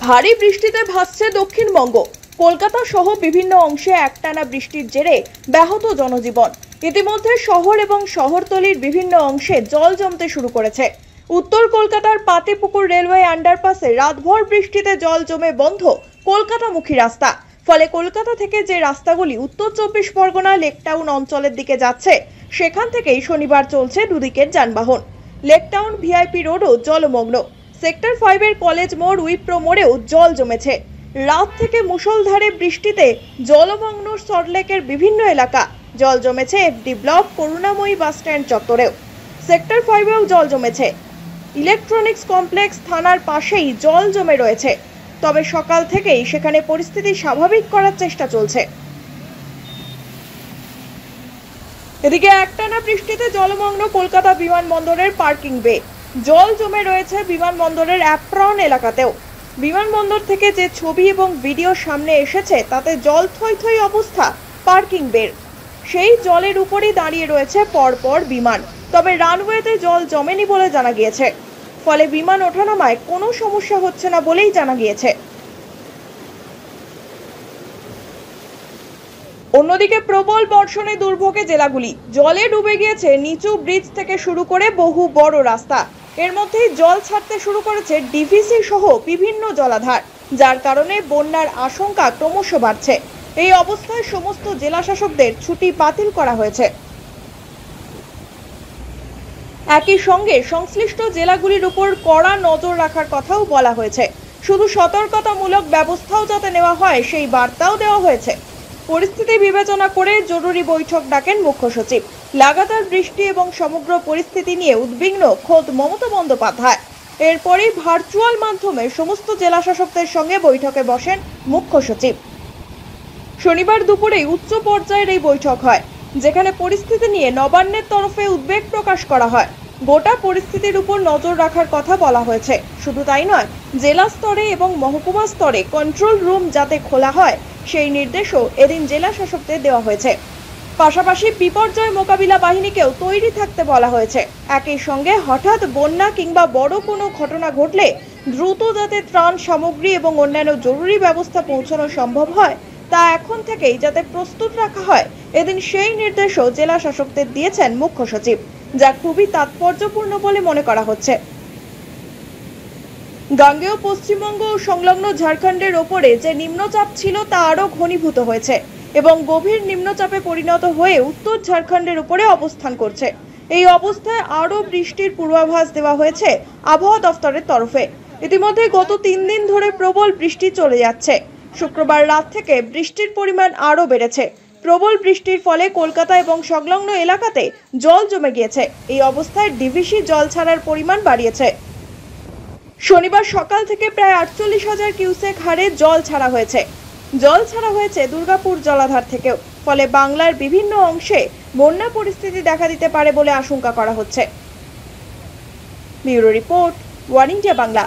ভারী বৃষ্টিতে ভাসছে দক্ষিণবঙ্গ। কলকাতা সহ বিভিন্ন অংশে একটানা বৃষ্টির জেরে ব্যাহত জনজীবন। ইতিমধ্যে শহর এবং শহরতলির বিভিন্ন অংশে জল জমতে শুরু করেছে। উত্তর কলকাতার পাতিপুকুর রেলওয়ে আন্ডারপাসে রাতভর বৃষ্টিতে জল জমে বন্ধ কলকাতামুখী রাস্তা। ফলে কলকাতা থেকে যে রাস্তাগুলি উত্তর 24 পরগনা লেকটাউন অঞ্চলের দিকে যাচ্ছে, সেখান থেকেই শনিবার চলছে দুদিকের যানবাহন। লেকটাউন ভিআইপি রোডও জলমগ্ন। সেক্টর 5 এর কলেজ মোড়, উইপ্রো মোড়েও জল জমেছে। রাত থেকে মুষলধারে বৃষ্টিতে জলমগ্ন সল্টলেকের বিভিন্ন এলাকা। জল জমেছে এফডি ব্লক, করুণাময়ী বাস স্ট্যান্ড চত্বরেও। সেক্টর 5এও জল জমেছে। ইলেকট্রনিক্স কমপ্লেক্স থানার পাশেই জল জমে রয়েছে। তবে সকাল থেকেই সেখানে পরিস্থিতি স্বাভাবিক করার চেষ্টা চলছে। এদিকে একটানা বৃষ্টিতে জলমগ্ন কলকাতা বিমানবন্দরের পার্কিং বে। জল জমে রয়েছে বিমানবন্দরের অ্যাপ্রন এলাকাতেও। বিমানবন্দর থেকে যে ছবি এবং ভিডিও সামনে এসেছে তাতে জল থই থই অবস্থা পার্কিং বের। সেই জলের উপরই দাঁড়িয়ে রয়েছে পরপর বিমান। তবে রানওয়েতে জল জমেনি বলে জানা গিয়েছে। ফলে বিমান ওঠানামায় কোনো সমস্যা হচ্ছে না বলেই জানা গিয়েছে। অন্যদিকে প্রবল বর্ষণে দুর্ভোগে জেলাগুলি। জলে ডুবে গিয়েছে নিচু ব্রিজ থেকে শুরু করে বহু বড় রাস্তা। এর মধ্যেই জল ছাড়তে শুরু করেছে ডিভিসি সহ বিভিন্ন জলাধার, যার কারণে বন্যার আশঙ্কা ক্রমশ বাড়ছে। এই অবস্থায় সমস্ত জেলা শাসকদের ছুটি বাতিল করা হয়েছে। একই সঙ্গে সংশ্লিষ্ট জেলাগুলির উপর কড়া নজর রাখার কথাও বলা হয়েছে। শুধু সতর্কতামূলক ব্যবস্থাও যাতে নেওয়া হয় সেই বার্তাও দেওয়া হয়েছে। পরিস্থিতি বিবেচনা করে জরুরি বৈঠক ডাকেন মুখ্য সচিব। লাগাতার বৃষ্টি এবং সমগ্র পরিস্থিতি নিয়ে উদ্বিগ্ন খোদ মমতা বন্দ্যোপাধ্যায়। এরপরই ভার্চুয়াল মাধ্যমে সমস্ত জেলা শাসকদের সঙ্গে বৈঠকে বসেন মুখ্য সচিব। শনিবার দুপুরেই উচ্চ পর্যায়ের এই বৈঠক হয়, যেখানে পরিস্থিতি নিয়ে নবান্নের তরফে উদ্বেগ প্রকাশ করা হয়। গোটা পরিস্থিতির উপর নজর রাখার কথা বলা হয়েছে। শুধু তাই নয়, জেলা স্তরে এবং মহকুমা স্তরে কন্ট্রোল রুম যাতে খোলা হয় সেই নির্দেশও এদিন জেলা শাসকদের দেওয়া হয়েছে। পাশাপাশি বিপর্যয় মোকাবিলা বাহিনীকেও তৈরি থাকতে বলা হয়েছে। একই সঙ্গে হঠাৎ বন্যা কিংবা বড় কোনো ঘটনা ঘটলে দ্রুত যাতে ত্রাণ সামগ্রী এবং অন্যান্য জরুরি ব্যবস্থা পৌঁছানো সম্ভব হয় তা এখন থেকেই যাতে প্রস্তুত রাখা হয়, এদিন সেই নির্দেশও জেলা শাসকদের দিয়েছেন মুখ্য সচিব, যা খুবই তাৎপর্যপূর্ণ বলে মনে করা হচ্ছে। গাঙ্গেয় পশ্চিমবঙ্গ ও সংলগ্ন ঝাড়খণ্ডের ওপরে যে নিম্নচাপ ছিল তা আরও ঘনীভূত হয়েছে এবং গভীর নিম্নচাপে পরিণত হয়ে উত্তর ঝাড়খণ্ডের উপরে অবস্থান করছে। এই অবস্থায় আরও বৃষ্টির পূর্বাভাস দেওয়া হয়েছে আবহাওয়া দফতরের তরফে। ইতিমধ্যে গত 3 দিন ধরে প্রবল বৃষ্টি চলে যাচ্ছে। শুক্রবার রাত থেকে বৃষ্টির পরিমাণ আরও বেড়েছে। প্রবল বৃষ্টির ফলে কলকাতা এবং সংলগ্ন এলাকাতে জল জমে গিয়েছে। এই অবস্থায় ডিভিসি জল ছাড়ার পরিমাণ বাড়িয়েছে। শনিবার সকাল থেকে প্রায় 48,000 কিউসেক হারে জল ছাড়া হয়েছে দুর্গাপুর জলাধার থেকেও। ফলে বাংলার বিভিন্ন অংশে বন্যা পরিস্থিতি দেখা দিতে পারে বলে আশঙ্কা করা হচ্ছে। Bureau report, one India Bangla.